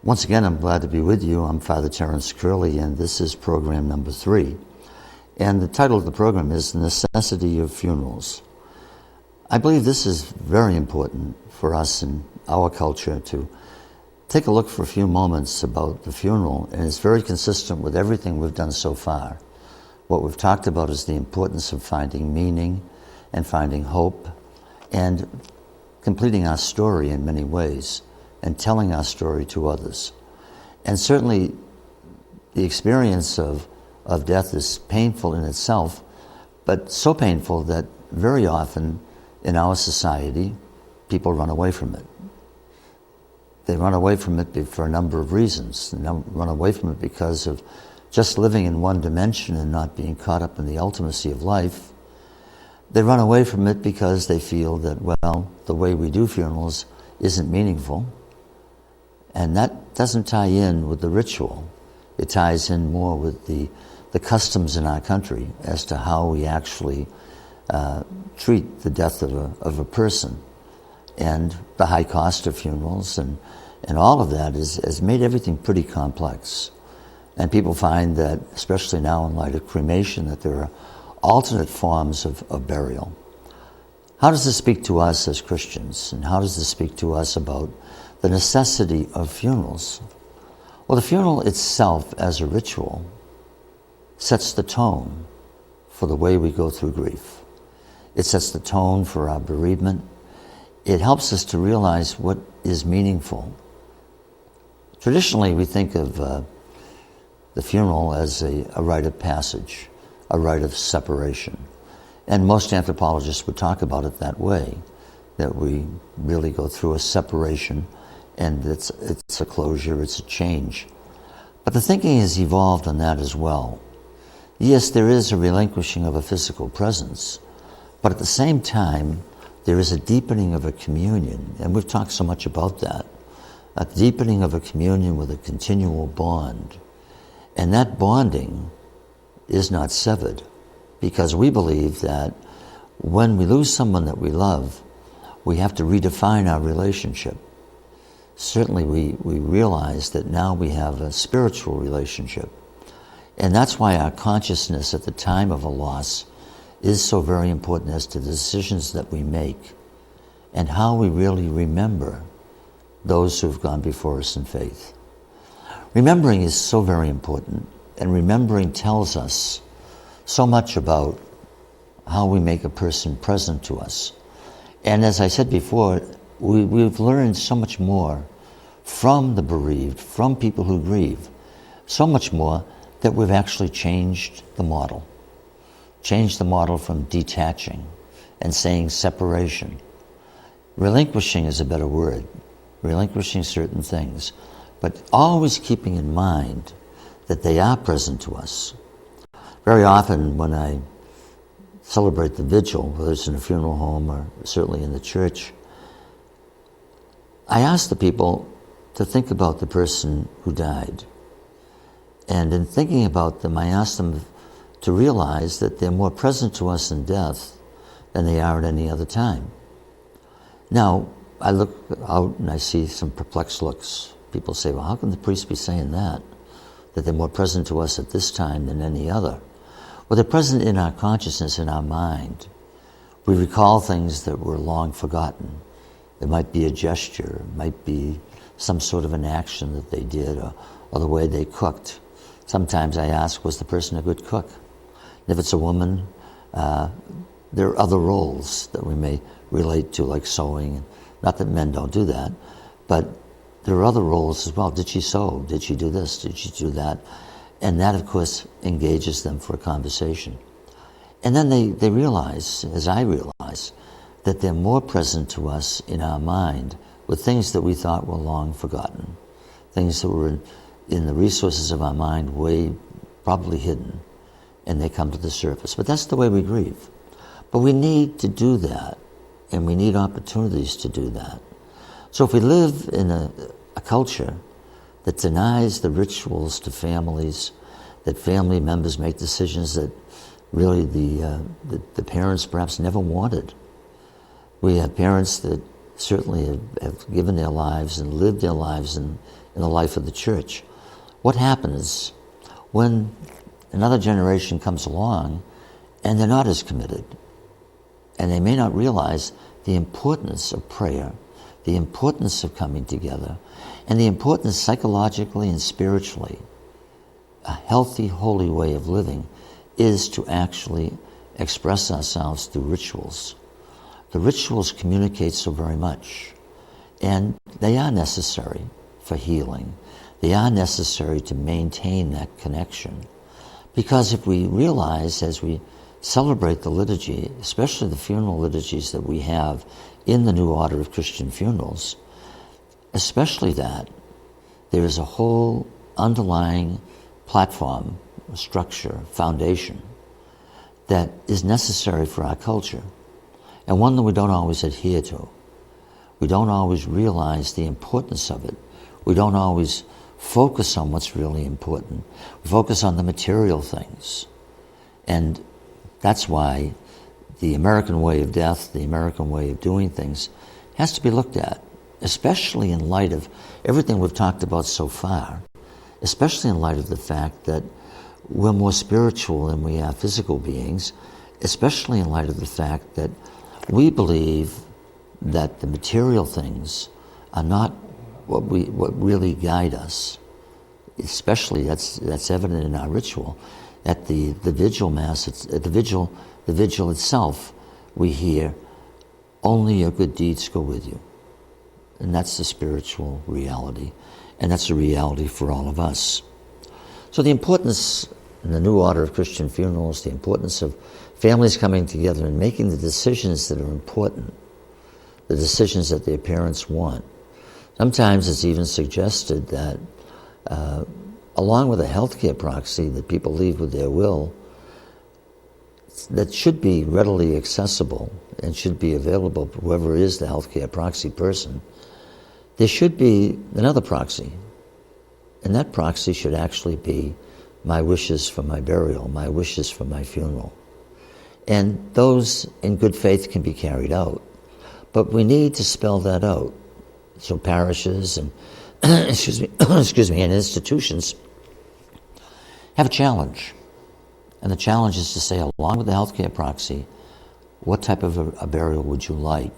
Once again, I'm glad to be with you. I'm Father Terence Curley, and this is program number 3. And the title of the program is The Necessity of Funerals. I believe this is very important for us in our culture to take a look for a few moments about the funeral, and it's very consistent with everything we've done so far. What we've talked about is the importance of finding meaning and finding hope and completing our story in many ways and telling our story to others. And certainly the experience of death is painful in itself, but so painful that very often in our society, people run away from it. They run away from it for a number of reasons. They run away from it because of just living in one dimension and not being caught up in the ultimacy of life. They run away from it because they feel that, well, the way we do funerals isn't meaningful. And that doesn't tie in with the ritual. It ties in more with the customs in our country as to how we actually treat the death of a person. And the high cost of funerals and all of that has made everything pretty complex. And people find that, especially now in light of cremation, that there are alternate forms of burial. How does this speak to us as Christians? And how does this speak to us about the necessity of funerals? Well, the funeral itself as a ritual sets the tone for the way we go through grief. It sets the tone for our bereavement. It helps us to realize what is meaningful. Traditionally, we think of the funeral as a rite of passage, a rite of separation. And most anthropologists would talk about it that way, that we really go through a separation, and it's a closure, it's a change. But the thinking has evolved on that as well. Yes, there is a relinquishing of a physical presence, but at the same time, there is a deepening of a communion, and we've talked so much about that, a deepening of a communion with a continual bond. And that bonding is not severed, because we believe that when we lose someone that we love, we have to redefine our relationship. Certainly we realize that now we have a spiritual relationship. And that's why our consciousness at the time of a loss is so very important as to the decisions that we make and how we really remember those who have gone before us in faith. Remembering is so very important, and remembering tells us so much about how we make a person present to us. And as I said before, we've learned so much more from the bereaved, from people who grieve, so much more that we've actually changed the model. Changed the model from detaching and saying separation. Relinquishing is a better word. Relinquishing certain things, but always keeping in mind that they are present to us. Very often when I celebrate the Vigil, whether it's in a funeral home or certainly in the church, I ask the people to think about the person who died. And in thinking about them, I ask them to realize that they're more present to us in death than they are at any other time. Now, I look out and I see some perplexed looks. People say, well, how can the priest be saying that they're more present to us at this time than any other? Well, they're present in our consciousness, in our mind. We recall things that were long forgotten. It might be a gesture, it might be some sort of an action that they did, or the way they cooked. Sometimes I ask, was the person a good cook? And if it's a woman, there are other roles that we may relate to, like sewing. Not that men don't do that, but there are other roles as well. Did she sew? Did she do this? Did she do that? And that, of course, engages them for a conversation. And then they realize, as I realize, that they're more present to us in our mind with things that we thought were long forgotten, things that were in the resources of our mind way probably hidden, and they come to the surface. But that's the way we grieve. But we need to do that, and we need opportunities to do that. So if we live in a culture that denies the rituals to families, that family members make decisions that really the parents perhaps never wanted. We have parents that certainly have given their lives and lived their lives in in the life of the church. What happens when another generation comes along and they're not as committed, and they may not realize the importance of prayer, the importance of coming together, and the importance psychologically and spiritually. A healthy, holy way of living is to actually express ourselves through rituals. The rituals communicate so very much, and they are necessary for healing. They are necessary to maintain that connection. Because if we realize, as we celebrate the liturgy, especially the funeral liturgies that we have in the new order of Christian funerals, especially that, there is a whole underlying platform, structure, foundation that is necessary for our culture, and one that we don't always adhere to. We don't always realize the importance of it. We don't always focus on what's really important. We focus on the material things. And that's why the American way of death, the American way of doing things, has to be looked at, especially in light of everything we've talked about so far, especially in light of the fact that we're more spiritual than we are physical beings, especially in light of the fact that we believe that the material things are not what really guide us. Especially that's evident in our ritual. At the Vigil Mass, at the Vigil itself, we hear, "Only your good deeds go with you." And that's the spiritual reality. And that's a reality for all of us. So the importance in the new order of Christian funerals, the importance of families coming together and making the decisions that are important, the decisions that their parents want. Sometimes it's even suggested that along with a healthcare proxy that people leave with their will, that should be readily accessible and should be available to whoever is the healthcare proxy person, there should be another proxy. And that proxy should actually be my wishes for my burial, my wishes for my funeral. And those in good faith can be carried out. But we need to spell that out. So parishes and excuse me, and institutions have a challenge. And the challenge is to say, along with the healthcare proxy, what type of a burial would you like?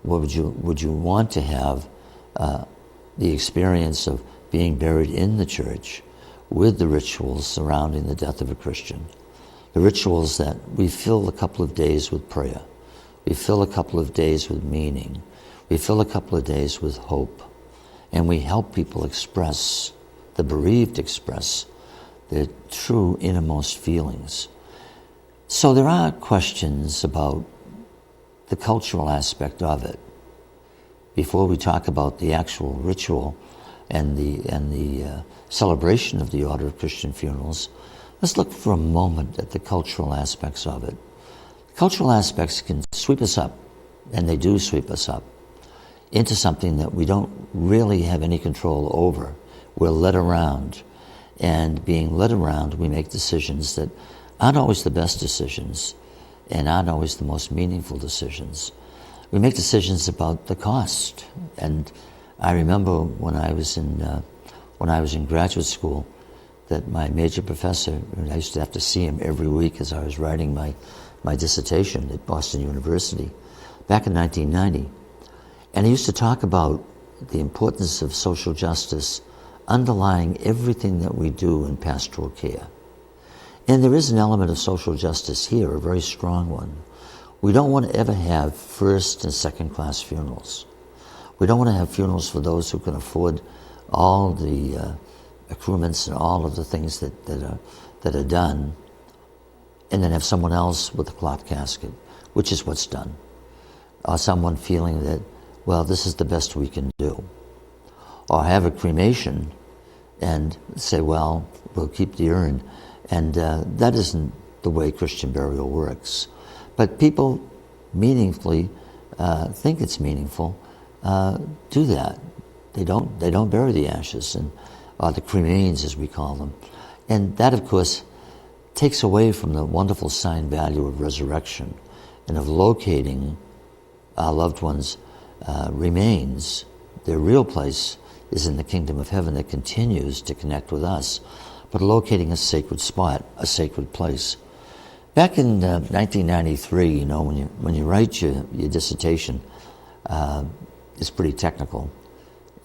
What would you want to have the experience of being buried in the church with the rituals surrounding the death of a Christian? The rituals that we fill a couple of days with prayer. We fill a couple of days with meaning. We fill a couple of days with hope. And we help people express, the bereaved express, their true innermost feelings. So there are questions about the cultural aspect of it. Before we talk about the actual ritual and the celebration of the order of Christian funerals, let's look for a moment at the cultural aspects of it. Cultural aspects can sweep us up, and they do sweep us up, into something that we don't really have any control over. We're led around, and being led around, we make decisions that aren't always the best decisions and aren't always the most meaningful decisions. We make decisions about the cost. And I remember when I was in graduate school, that my major professor, I used to have to see him every week as I was writing my dissertation at Boston University back in 1990. And he used to talk about the importance of social justice underlying everything that we do in pastoral care. And there is an element of social justice here, a very strong one. We don't want to ever have first and second class funerals. We don't want to have funerals for those who can afford all the accoutrements and all of the things that are done, and then have someone else with a cloth casket, which is what's done. Or someone feeling that, well, this is the best we can do. Or have a cremation and say, well, we'll keep the urn. And that isn't the way Christian burial works. But people meaningfully think it's meaningful, do that. They don't bury the ashes, and the cremains, as we call them. And that, of course, takes away from the wonderful sign value of resurrection and of locating our loved ones' remains, their real place is in the kingdom of heaven that continues to connect with us, but locating a sacred spot, a sacred place. Back in 1993, when you write your dissertation, it's pretty technical,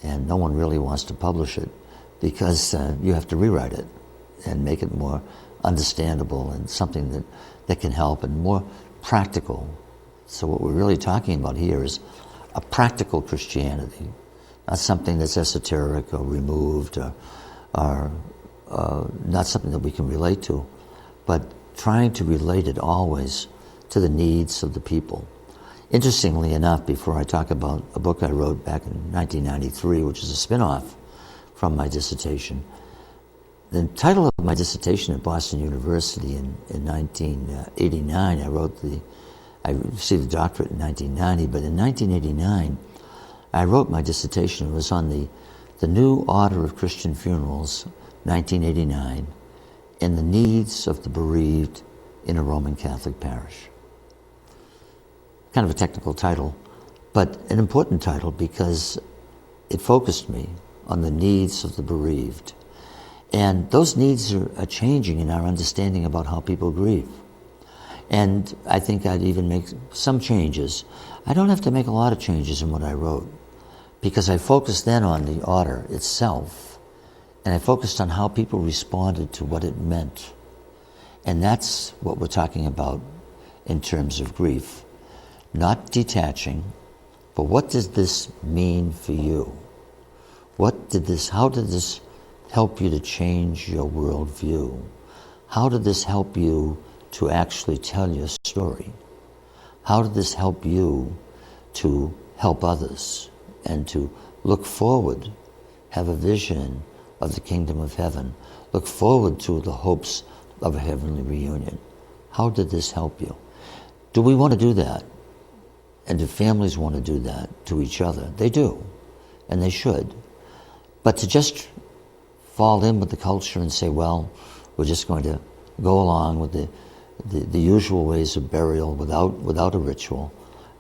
and no one really wants to publish it because you have to rewrite it and make it more understandable and something that can help and more practical. So what we're really talking about here is a practical Christianity, not something that's esoteric or removed or not something that we can relate to, but trying to relate it always to the needs of the people. Interestingly enough, before I talk about a book I wrote back in 1993, which is a spin-off from my dissertation, the title of my dissertation at Boston University in 1989, I received a doctorate in 1990, but in 1989, I wrote my dissertation. It was on the New Order of Christian Funerals, 1989, and the needs of the bereaved in a Roman Catholic parish. Kind of a technical title, but an important title because it focused me on the needs of the bereaved. And those needs are changing in our understanding about how people grieve. And I think I'd even make some changes. I don't have to make a lot of changes in what I wrote because I focused then on the order itself, and I focused on how people responded to what it meant. And that's what we're talking about in terms of grief. Not detaching, but what does this mean for you? How did this help you to change your worldview? How did this help you to actually tell your story? How did this help you to help others and to look forward, have a vision of the kingdom of heaven, look forward to the hopes of a heavenly reunion? How did this help you? Do we want to do that? And do families want to do that to each other? They do, and they should. But to just fall in with the culture and say, well, we're just going to go along with the usual ways of burial without a ritual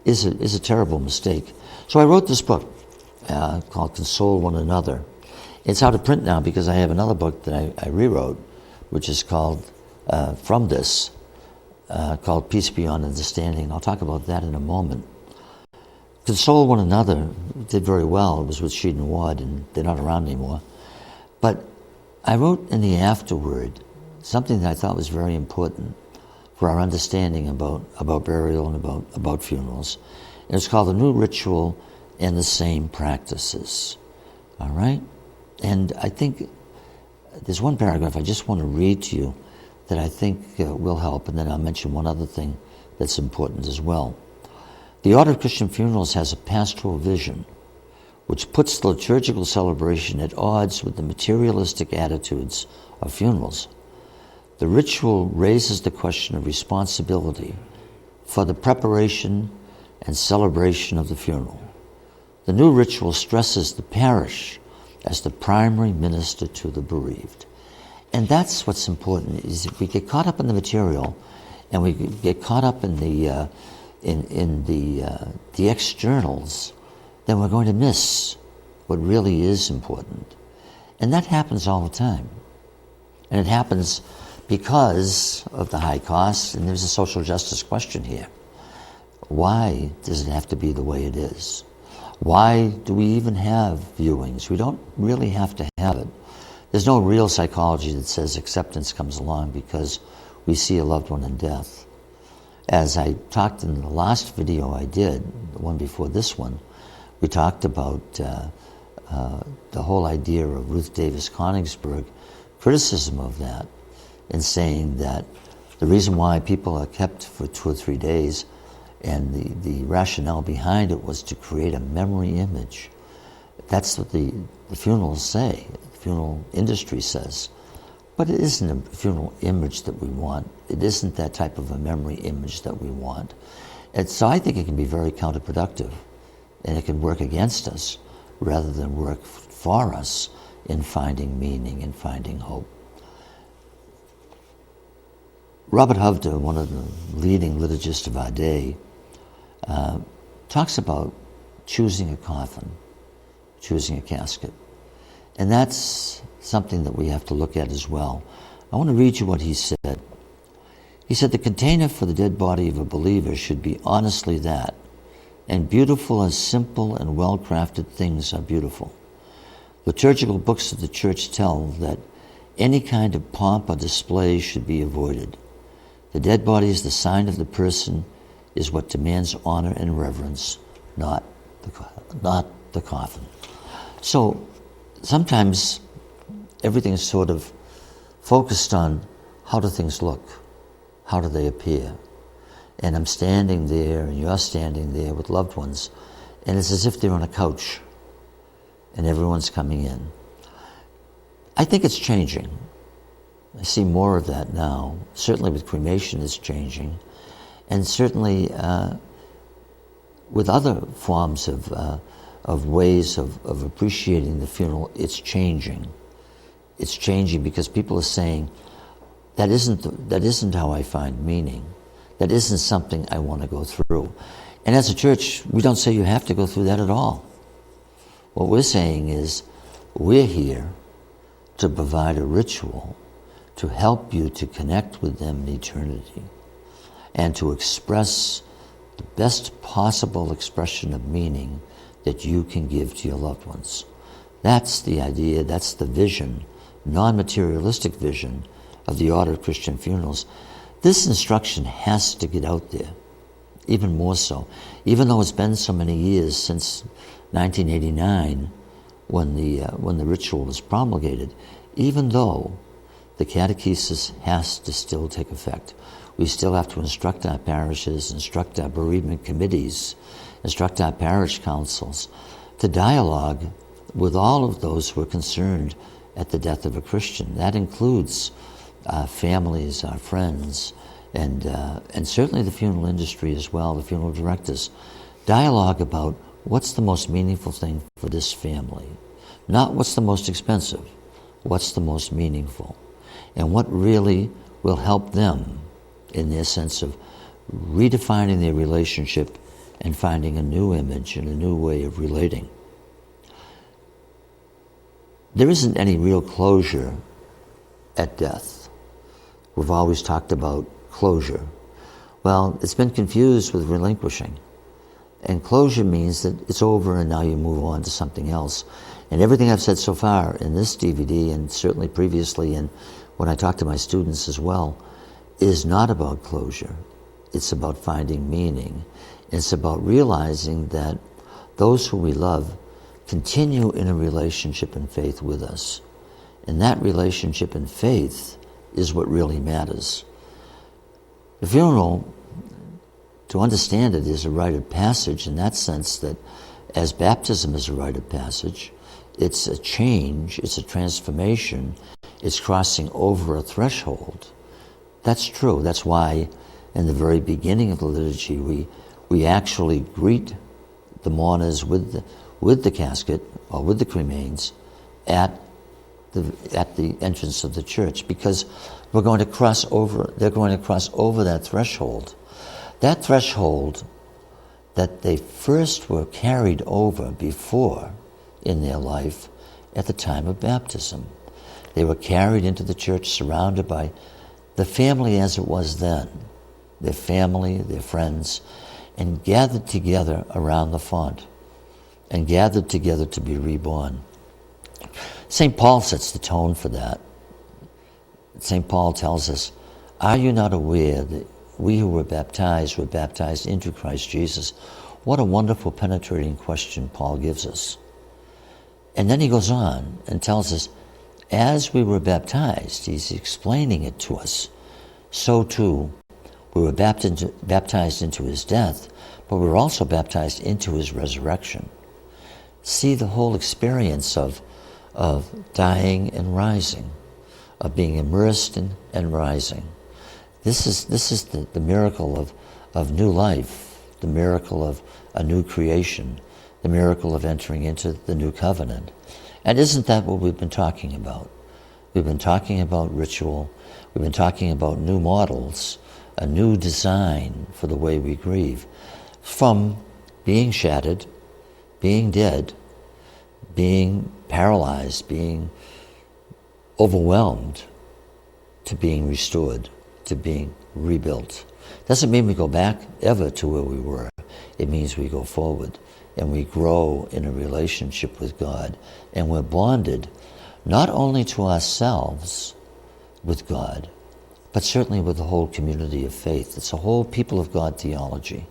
is a terrible mistake. So I wrote this book called Console One Another. It's out of print now because I have another book that I rewrote, which is called From This, called Peace Beyond Understanding. I'll talk about that in a moment. Console One Another did very well. It was with Sheed and Ward, and they're not around anymore. But I wrote in the afterword something that I thought was very important for our understanding about burial and about funerals. And it's called The New Ritual and the Same Practices. All right? And I think there's one paragraph I just want to read to you that I think will help, and then I'll mention one other thing that's important as well. The Order of Christian Funerals has a pastoral vision which puts the liturgical celebration at odds with the materialistic attitudes of funerals. The ritual raises the question of responsibility for the preparation and celebration of the funeral. The new ritual stresses the parish as the primary minister to the bereaved. And that's what's important, is if we get caught up in the material and we get caught up in the externals, then we're going to miss what really is important. And that happens all the time. And it happens because of the high costs, and there's a social justice question here. Why does it have to be the way it is? Why do we even have viewings? We don't really have to have it. There's no real psychology that says acceptance comes along because we see a loved one in death. As I talked in the last video I did, the one before this one, we talked about the whole idea of Ruth Davis Konigsberg, criticism of that, in saying that the reason why people are kept for 2 or 3 days and the rationale behind it was to create a memory image. That's what the funerals say, the funeral industry says. But it isn't a funeral image that we want. It isn't that type of a memory image that we want. And so I think it can be very counterproductive, and it can work against us rather than work for us in finding meaning and finding hope. Robert Hovde, one of the leading liturgists of our day, talks about choosing a coffin, choosing a casket. And that's something that we have to look at as well. I want to read you what he said. He said, the container for the dead body of a believer should be honestly that, and beautiful as simple and well-crafted things are beautiful. Liturgical books of the church tell that any kind of pomp or display should be avoided. The dead body is the sign of the person, is what demands honor and reverence, not the coffin. So sometimes everything is sort of focused on how do things look, how do they appear. And I'm standing there and you're standing there with loved ones, and it's as if they're on a couch and everyone's coming in. I think it's changing. I see more of that now. Certainly with cremation it's changing. And certainly with other forms of ways of appreciating the funeral, it's changing. It's changing because people are saying, that isn't how I find meaning. That isn't something I want to go through. And as a church, we don't say you have to go through that at all. What we're saying is, we're here to provide a ritual to help you to connect with them in eternity and to express the best possible expression of meaning that you can give to your loved ones. That's the idea, that's the vision, non-materialistic vision of the Order of Christian Funerals. This instruction has to get out there, even more so. Even though it's been so many years since 1989 when the ritual was promulgated, even though the catechesis has to still take effect. We still have to instruct our parishes, instruct our bereavement committees, instruct our parish councils to dialogue with all of those who are concerned at the death of a Christian. That includes our families, our friends, and certainly the funeral industry as well, the funeral directors. Dialogue about what's the most meaningful thing for this family. Not what's the most expensive, what's the most meaningful. And what really will help them in their sense of redefining their relationship and finding a new image and a new way of relating. There isn't any real closure at death. We've always talked about closure. Well, it's been confused with relinquishing. And closure means that it's over and now you move on to something else. And everything I've said so far in this DVD, and certainly previously and when I talk to my students as well, is not about closure. It's about finding meaning. It's about realizing that those who we love continue in a relationship and faith with us. And that relationship and faith is what really matters. The funeral, to understand it, is a rite of passage in that sense that as baptism is a rite of passage, it's a change, it's a transformation, it's crossing over a threshold. That's true. That's why in the very beginning of the liturgy we actually greet the mourners with the casket or with the cremains at the entrance of the church, because we're going to cross over. They're going to cross over that threshold. That threshold that they first were carried over before in their life at the time of baptism. They were carried into the church surrounded by the family as it was then, their family, their friends, and gathered together around the font and gathered together to be reborn. St. Paul sets the tone for that. St. Paul tells us, are you not aware that we who were baptized into Christ Jesus? What a wonderful penetrating question Paul gives us. And then he goes on and tells us, as we were baptized, he's explaining it to us, so too we were baptized into his death, but we were also baptized into his resurrection. See the whole experience of dying and rising, of being immersed and rising. This is the miracle of new life, the miracle of a new creation, the miracle of entering into the new covenant. And isn't that what we've been talking about? We've been talking about ritual. We've been talking about new models, a new design for the way we grieve, from being shattered, being dead, being paralyzed, being overwhelmed, to being restored, to being rebuilt. Doesn't mean we go back ever to where we were. It means we go forward and we grow in a relationship with God, and we're bonded not only to ourselves with God, but certainly with the whole community of faith. It's a whole people of God theology.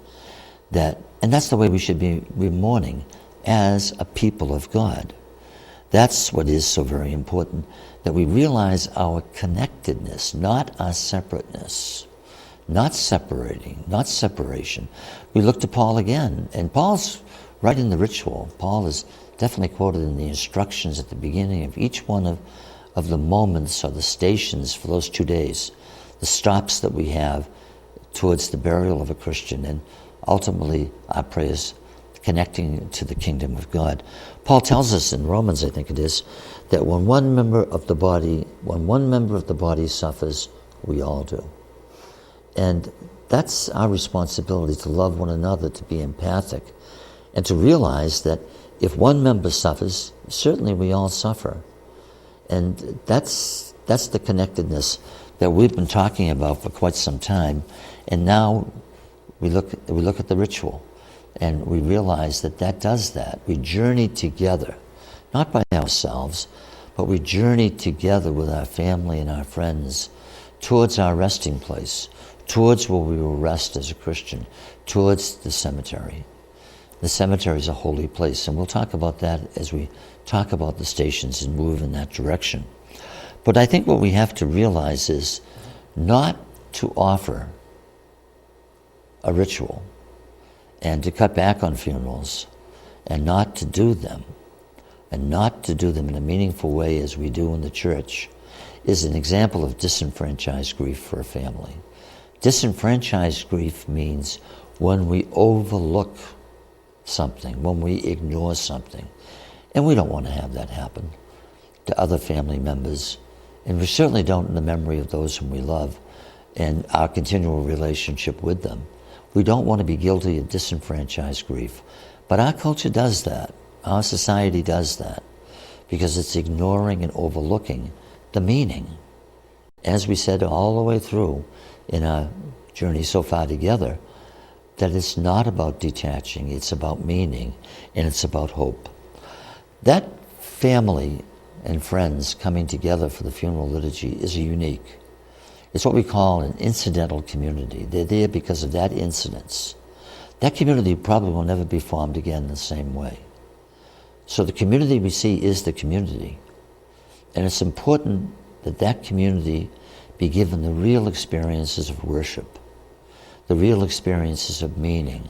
And that's the way we should be mourning as a people of God. That's what is so very important, that we realize our connectedness, not our separateness, not separating, not separation. We look to Paul again, and Paul's right in the ritual. Paul is definitely quoted in the instructions at the beginning of each one of the moments or the stations for those 2 days, the stops that we have towards the burial of a Christian, and ultimately our prayers connecting to the kingdom of God. Paul tells us in Romans, I think it is, that when one member of the body suffers, we all do. And that's our responsibility, to love one another, to be empathic, and to realize that if one member suffers, certainly we all suffer. And that's the connectedness that we've been talking about for quite some time. And now we look at the ritual, and we realize that does that. We journey together, not by ourselves, but we journey together with our family and our friends towards our resting place, towards where we will rest as a Christian, towards the cemetery. The cemetery is a holy place, and we'll talk about that as we talk about the stations and move in that direction. But I think what we have to realize is not to offer a ritual and to cut back on funerals and not to do them, and not to do them in a meaningful way as we do in the church, is an example of disenfranchised grief for a family. Disenfranchised grief means when we overlook something, when we ignore something. And we don't want to have that happen to other family members. And we certainly don't in the memory of those whom we love and our continual relationship with them. We don't want to be guilty of disenfranchised grief. But our culture does that. Our society does that, because it's ignoring and overlooking the meaning. As we said all the way through in our journey so far together, that it's not about detaching, it's about meaning, and it's about hope. That family and friends coming together for the funeral liturgy is unique. It's what we call an incidental community. They're there because of that incidence. That community probably will never be formed again the same way. So the community we see is the community. And it's important that that community be given the real experiences of worship, the real experiences of meaning,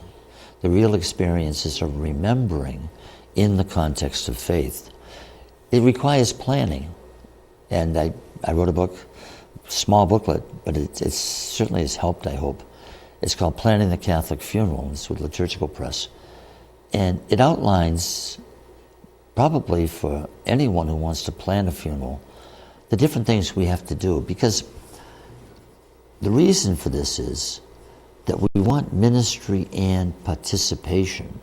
the real experiences of remembering in the context of faith. It requires planning. And I wrote a book, small booklet, but it certainly has helped, I hope. It's called Planning the Catholic Funeral. It's with Liturgical Press. And it outlines, probably for anyone who wants to plan a funeral, the different things we have to do. Because the reason for this is that we want ministry and participation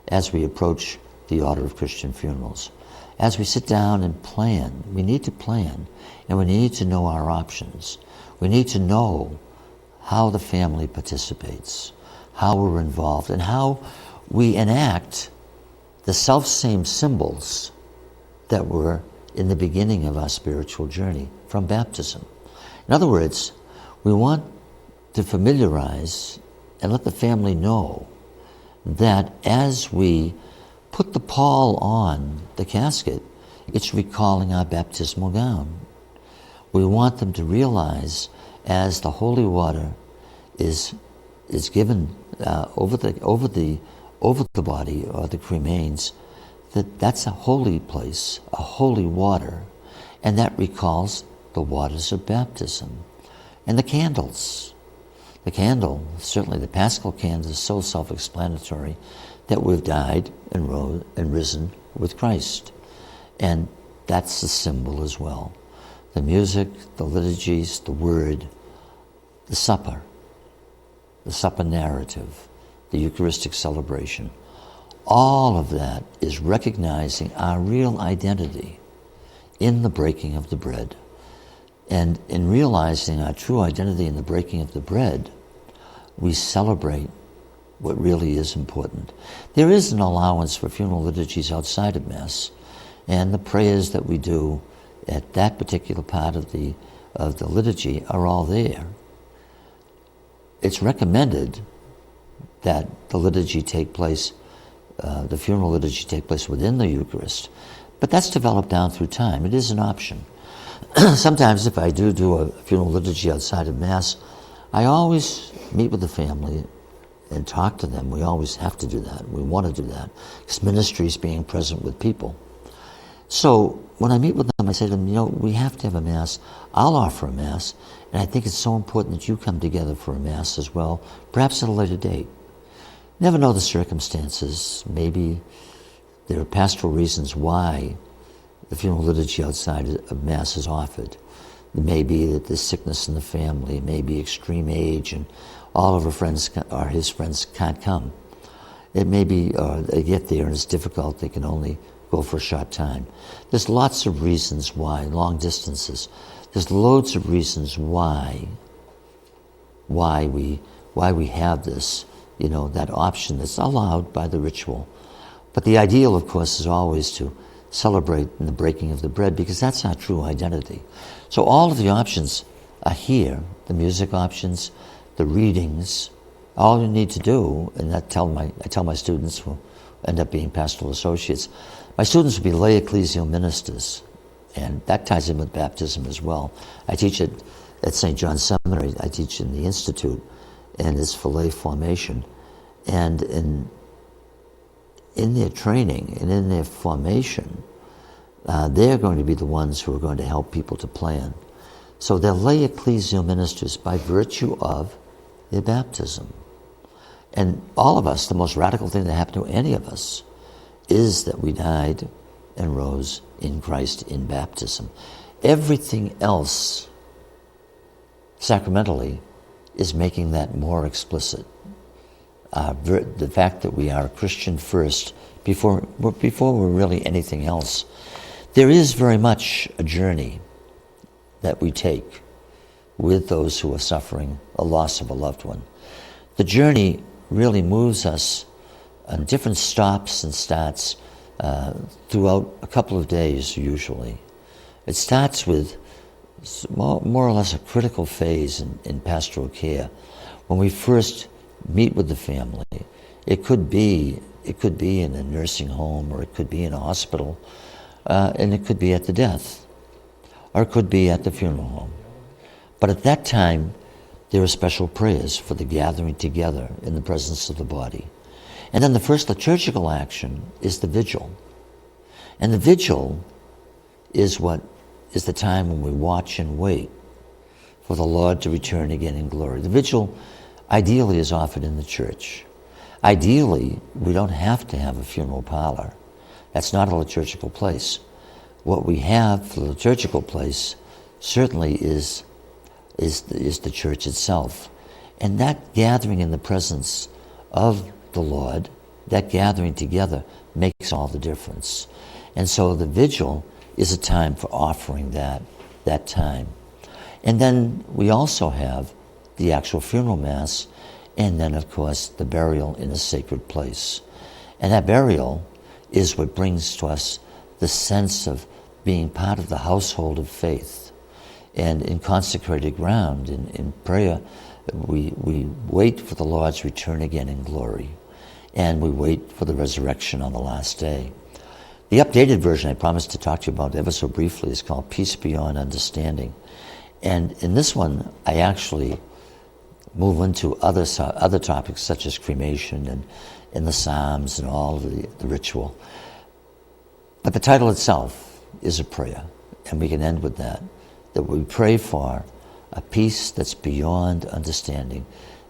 as we approach the order of Christian funerals. As we sit down and plan, we need to plan, and we need to know our options. We need to know how the family participates, how we're involved, and how we enact the self-same symbols that were in the beginning of our spiritual journey from baptism. In other words, we want to familiarize and let the family know that as we put the pall on the casket, it's recalling our baptismal gown. We want them to realize, as the holy water is given over the body or the cremains, that's a holy place, a holy water, and that recalls the waters of baptism. And the candles. The candle, certainly the Paschal candle, is so self-explanatory that we've died and risen with Christ. And that's the symbol as well. The music, the liturgies, the word, the supper narrative, the Eucharistic celebration, All of that is recognizing our real identity in the breaking of the bread. And in realizing our true identity in the breaking of the bread, we celebrate what really is important. There is an allowance for funeral liturgies outside of Mass, and the prayers that we do at that particular part of the liturgy are all there. It's recommended that the liturgy take place, the funeral liturgy take place within the Eucharist, but that's developed down through time. It is an option. Sometimes if I do a funeral liturgy outside of Mass, I always meet with the family and talk to them. We always have to do that. We want to do that, because ministry is being present with people. So when I meet with them, I say to them, we have to have a Mass. I'll offer a Mass, and I think it's so important that you come together for a Mass as well, perhaps at a later date. Never know the circumstances. Maybe there are pastoral reasons why the funeral liturgy outside of Mass is offered. It may be that there's sickness in the family, it may be extreme age, and all of her friends or his friends can't come. It may be they get there and it's difficult, they can only go for a short time. There's lots of reasons why, long distances. There's loads of reasons why we have this, that option that's allowed by the ritual. But the ideal, of course, is always to celebrate in the breaking of the bread, because that's our true identity. So all of the options are here, the music options, the readings. All you need to do, and I tell my students who end up being pastoral associates, my students will be lay ecclesial ministers, and that ties in with baptism as well. I teach it at St. John's Seminary. I teach in the Institute, and it's for lay formation. And in their training and in their formation, they're going to be the ones who are going to help people to plan. So they're lay ecclesial ministers by virtue of their baptism. And all of us, the most radical thing that happened to any of us is that we died and rose in Christ in baptism. Everything else, sacramentally, is making that more explicit. The fact that we are a Christian first, before we're really anything else. There is very much a journey that we take with those who are suffering a loss of a loved one. The journey really moves us on different stops and starts throughout a couple of days usually. It starts with more or less a critical phase in pastoral care. When we first meet with the family, it could be in a nursing home, or it could be in a hospital, and it could be at the death, or it could be at the funeral home. But at that time, there are special prayers for the gathering together in the presence of the body. And then the first liturgical action is the Vigil. And the Vigil is the time when we watch and wait for the Lord to return again in glory. The Vigil ideally is offered in the church. Ideally, we don't have to have a funeral parlor. That's not a liturgical place. What we have for the liturgical place certainly is the church itself. And that gathering in the presence of the Lord, that gathering together, makes all the difference. And so the Vigil is a time for offering that time. And then we also have the actual funeral Mass, and then, of course, the burial in a sacred place. And that burial is what brings to us the sense of being part of the household of faith. And in consecrated ground, in prayer, we wait for the Lord's return again in glory. And we wait for the resurrection on the last day. The updated version I promised to talk to you about ever so briefly is called Peace Beyond Understanding. And in this one, I actually move into other topics such as cremation and the Psalms and all of the ritual. But the title itself is a prayer, and we can end with that we pray for a peace that's beyond understanding.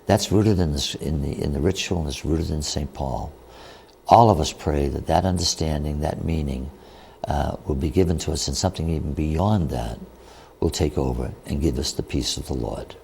That's rooted in the ritual, and it's rooted in St. Paul. All of us pray that understanding, that meaning, will be given to us, and something even beyond that will take over and give us the peace of the Lord.